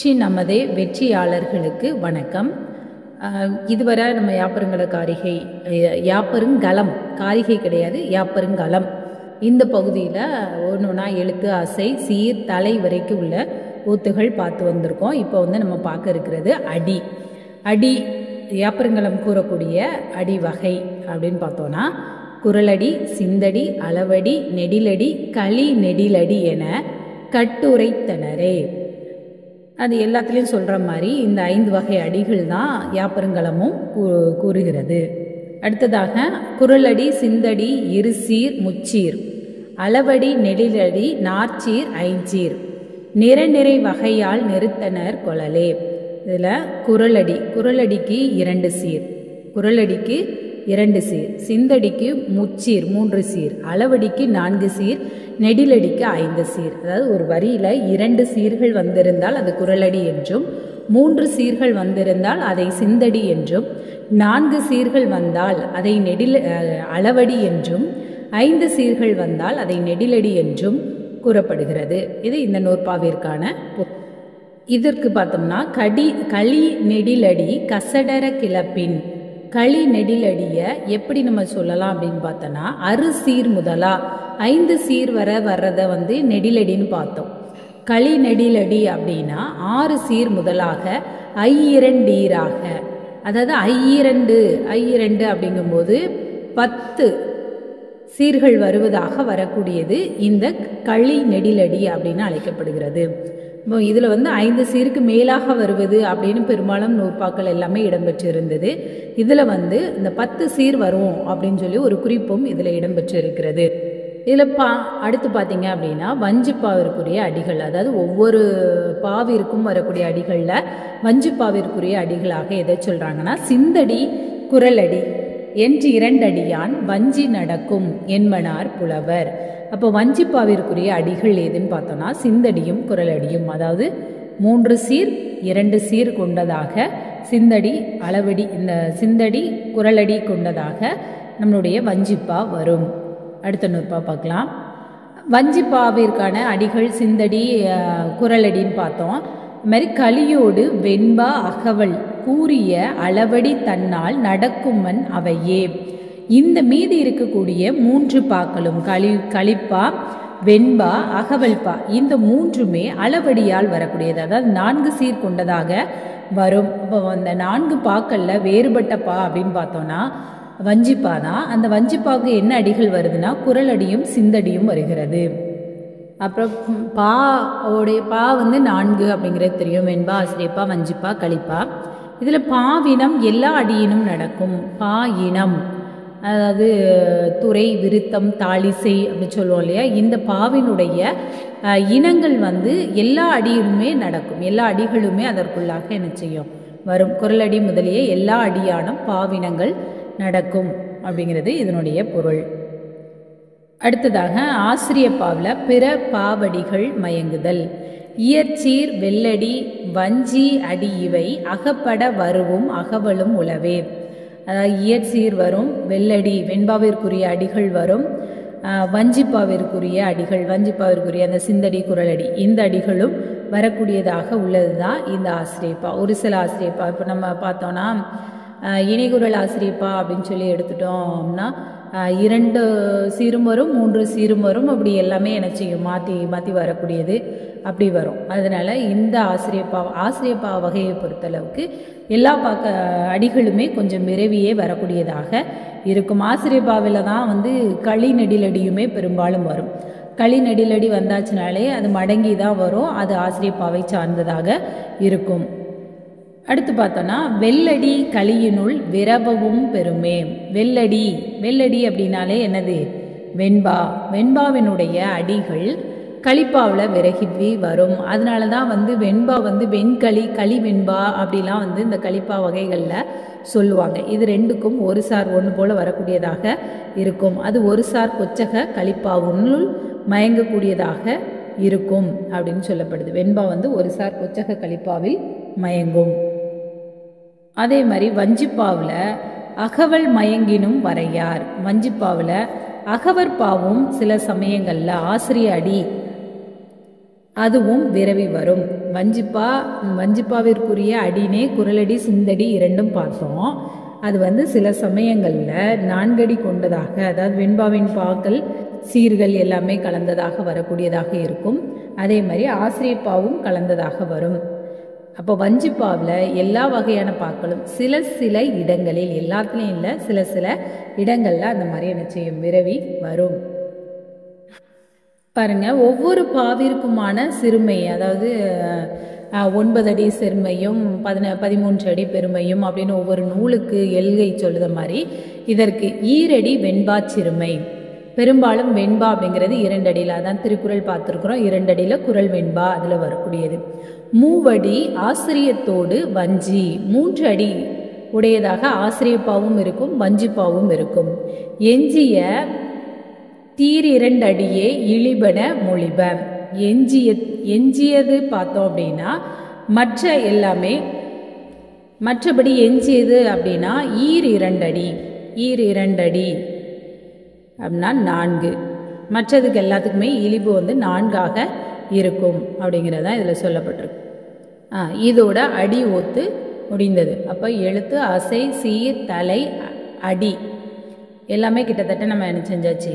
நமதே வெற்றியாளர்களுக்கு வணக்கம். இதுவரை நம்ம யாப்பருங்கல காரிகை, யாப்பருங்கலம் காரிகை கிடையாது, யாப்பருங்கலம் இந்த பகுதியில் ஒன்றுனா எழுத்து, அசை, சீர், தலை வரைக்கும் உள்ள ஊத்துகள் பார்த்து வந்திருக்கோம். இப்போ நம்ம பார்க்க இருக்கிறது அடி. அடி யாப்பருங்கலம் கூறக்கூடிய அடி வகை அப்படின்னு பார்த்தோன்னா குரலடி, சிந்தடி, அளவடி, நெடிலடி, களி நெடிலடி என கட்டுரைத்தனரே. அது எல்லாத்துலேயும் சொல்கிற மாதிரி இந்த 5 வகை அடிகள் தான் யாப்பருங்கலமும் கூறுகிறது. அடுத்ததாக குரலடி, சிந்தடி, இருசீர், முச்சீர், அளவடி, நெடிலடி, நாற்சீர், ஐஞ்சீர், நிறை வகையால் நிறுத்தனர் கொளலே. இதில் குரலடிக்கு 2 சீர், குரலடிக்கு 2 சீர், சிந்தடிக்கு முச்சீர் 3 சீர், அளவடிக்கு 4 சீர், நெடிலடிக்கு 5 சீர். அதாவது ஒரு வரியில் 2 சீர்கள் வந்திருந்தால் அது குரலடி என்றும், 3 சீர்கள் வந்திருந்தால் அதை சிந்தடி என்றும், 4 சீர்கள் வந்தால் அதை அளவடி என்றும், 5 சீர்கள் வந்தால் அதை நெடிலடி என்றும் கூறப்படுகிறது. இது இந்த நூற்பாவிற்கான. இதற்கு பார்த்தோம்னா களி நெடிலடி கசடர கிளப்பின். களி நெடிலடியை எப்படி நம்ம சொல்லலாம் அப்படின்னு பார்த்தோன்னா, சீர் முதலா 5 சீர் வர்றதை நெடிலடின்னு பார்த்தோம். களி நெடிலடி அப்படின்னா 6 சீர் முதலாக ஐயிரண்டீராக, அதாவது ஐயிரண்டு அப்படிங்கும்போது 10 சீர்கள் வருவதாக வரக்கூடியது இந்த களி நெடிலடி அப்படின்னு அழைக்கப்படுகிறது. இப்போ இதில் 5 சீருக்கு மேலாக வருவது அப்படின்னு பெரும்பாலும் நூற்பாக்கள் எல்லாமே இடம்பெற்றிருந்தது. இதில் இந்த 10 சீர் வரும் அப்படின்னு சொல்லி ஒரு குறிப்பும் இதில் இடம்பெற்றிருக்கிறது. இதில் அடுத்து பார்த்தீங்க அப்படின்னா வஞ்சிப்பாவிற்குரிய அடிகள், அதாவது ஒவ்வொரு பாவிற்கும் வரக்கூடிய அடிகளில் வஞ்சிப்பாவிற்குரிய அடிகளாக எதை சொல்கிறாங்கன்னா, சிந்தடி குரலடி என்று 2 அடியான் வஞ்சி நடக்கும் என்பனார் புலவர். அப்போ வஞ்சிப்பாவிற்குரிய அடிகள் எதுன்னு பார்த்தோன்னா சிந்தடியும் குரலடியும், அதாவது 3 சீர் 2 சீர் கொண்டதாக சிந்தடி, அளவடி, இந்த சிந்தடி குரலடி கொண்டதாக நம்மளுடைய வஞ்சிப்பா வரும். அடுத்த நூற்பா பார்க்கலாம். வஞ்சிப்பாவிற்கான அடிகள் சிந்தடி குரலடின்னு பார்த்தோம். இது மாதிரி களியோடு வெண்பா அகவல் கூறிய அளவடி தன்னால் நடக்குமன் அவையே. இந்த மீதி இருக்கக்கூடிய 3 பாக்களும் களிப்பா, வெண்பா, அகவல்பா, இந்த 3மே அளவடியால் வரக்கூடியது, அதாவது 4 சீர் கொண்டதாக வரும். இப்போ அந்த 4 பாக்களில் வேறுபட்ட பா அப்படின்னு பார்த்தோன்னா வஞ்சிப்பா தான். அந்த வஞ்சிப்பாவுக்கு என்ன அடிகள் வருதுன்னா குரலடியும் சிந்தடியும் வருகிறது. அப்புறம் பாவோடைய பா 4 அப்படிங்கிறது தெரியும். வெண்பா, ஆசிரியப்பா, வஞ்சிப்பா, களிப்பா. இதில் பாவினம் எல்லா அடியினும் நடக்கும். பா இனம், அதாவது துறை, விருத்தம், தாளிசை அப்படி சொல்லுவோம் இல்லையா, இந்த பாவினுடைய இனங்கள் எல்லா அடியிலுமே நடக்கும். எல்லா அடிகளுமே அதற்குள்ளாக என்ன செய்யும், வரும். குரலடி முதலிய எல்லா அடியானும் பாவினங்கள் நடக்கும் அப்படிங்கிறது இதனுடைய பொருள். அடுத்ததாக ஆசிரியப்பாவில் பிற பாவடிகள் மயங்குதல். இயற்சீர், வெள்ளடி, வஞ்சி அடி இவை அகப்பட வருவும் அகவலும் உளவே. அதாவது இயற்சீர் வரும், வெள்ளடி வெண்பாவிற்குரிய அடிகள் வரும், வஞ்சிப்பாவிற்குரிய அடிகள், வஞ்சிப்பாவிற்குரிய அந்த சிந்தடி குரலடி இந்த அடிகளும் வரக்கூடியதாக உள்ளது தான் இந்த ஆசிரியப்பா. ஒரு சில ஆசிரியப்பா இப்போ நம்ம பார்த்தோன்னா இணைகுரல் ஆசிரியப்பா அப்படின்னு சொல்லி எடுத்துட்டோம்னா 2 சீரும் வரும், 3 சீரும் வரும், அப்படி எல்லாமே என்ன செய்யும், மாற்றி வரக்கூடியது அப்படி வரும். அதனால் இந்த ஆசிரியப்பா வகையை பொறுத்தளவுக்கு எல்லா அடிகளுமே கொஞ்சம் விரைவியே வரக்கூடியதாக இருக்கும். ஆசிரியப்பாவில் தான் களி நெடிலடியுமே பெரும்பாலும் வரும். களி நெடிலடி வந்தாச்சுனாலே அது மடங்கி தான் வரும், அது ஆசிரியப்பாவை சார்ந்ததாக இருக்கும். அடுத்து பார்த்தோன்னா வெள்ளடி களியினுள் விரவவும் பெருமே. வெள்ளடி அப்படின்னாலே என்னது, வெண்பாவினுடைய அடிகள் களிப்பாவில் விரகி வரும். அதனால தான் வெண்பா வெண்களி, களி வெண்பா அப்படிலாம் இந்த களிப்பா வகைகளில் சொல்லுவாங்க. இது 2க்கும் ஒரு சார் ஒன்று போல வரக்கூடியதாக இருக்கும். அது ஒரு சார் கொச்சக களிப்பாவுன்னுள் மயங்கக்கூடியதாக இருக்கும் அப்படின்னு சொல்லப்படுது. வெண்பா ஒரு சார் கொச்சக களிப்பாவில் மயங்கும். அதே மாதிரி வஞ்சிப்பாவில் அகவல் மயங்கினும் வரையார். வஞ்சிப்பாவில் அகவற்பாவும் சில சமயங்களில் ஆசிரிய அடி அதுவும் விரவி வரும். வஞ்சிப்பாவிற்குரிய அடினே குரலடி சிந்தடி இரண்டும் பார்த்தோம். அது சில சமயங்களில் 4 அடி கொண்டதாக, அதாவது வெண்பாவின் பாக்கள் சீர்கள் எல்லாமே கலந்ததாக வரக்கூடியதாக இருக்கும். அதே மாதிரி ஆசிரியப்பாவும் கலந்ததாக வரும். அப்போ வஞ்சிப்பாவில் எல்லா வகையான பாக்களும் சில இடங்களில், எல்லாத்துலேயும் இல்லை, சில இடங்களில் அந்த மாதிரி என்ன செய்யும், விரவி வரும். பாருங்க, ஒவ்வொரு பாவிற்குமான சிறுமை, அதாவது 9 அடி சிறுமையும் 13 அடி பெருமையும் அப்படின்னு ஒவ்வொரு நூலுக்கு எல்கை சொல்லுத மாதிரி இதற்கு ஈரடி வெண்பா சிறுமை. பெரும்பாலும் வெண்பா அப்படிங்கிறது 2 அடியில், அதான் திருக்குறள் பார்த்துருக்குறோம், 2 அடியில் குறள் வெண்பா அதில் வரக்கூடியது. 3 அடி ஆசிரியத்தோடு வஞ்சி, 3 அடி உடையதாக ஆசிரியப்பாவும் இருக்கும், வஞ்சிப்பாவும் இருக்கும். எஞ்சிய தீர் 2 அடியே இழிபன மொழிப. எஞ்சியது பார்த்தோம் அப்படின்னா மற்ற எல்லாமே, மற்றபடி எஞ்சியது அப்படின்னா ஈர் 2 அடி அப்படின்னா 4, மற்றதுக்கு எல்லாத்துக்குமே இழிவு 4ஆக இருக்கும் அப்படிங்கிறதான் இதில் சொல்லப்பட்டிருக்கு. இதோட அடி ஒத்து முடிந்தது. அப்போ எழுத்து, அசை, சீர், தலை, அடி எல்லாமே கிட்டத்தட்ட நம்ம என்ன செஞ்சாச்சு.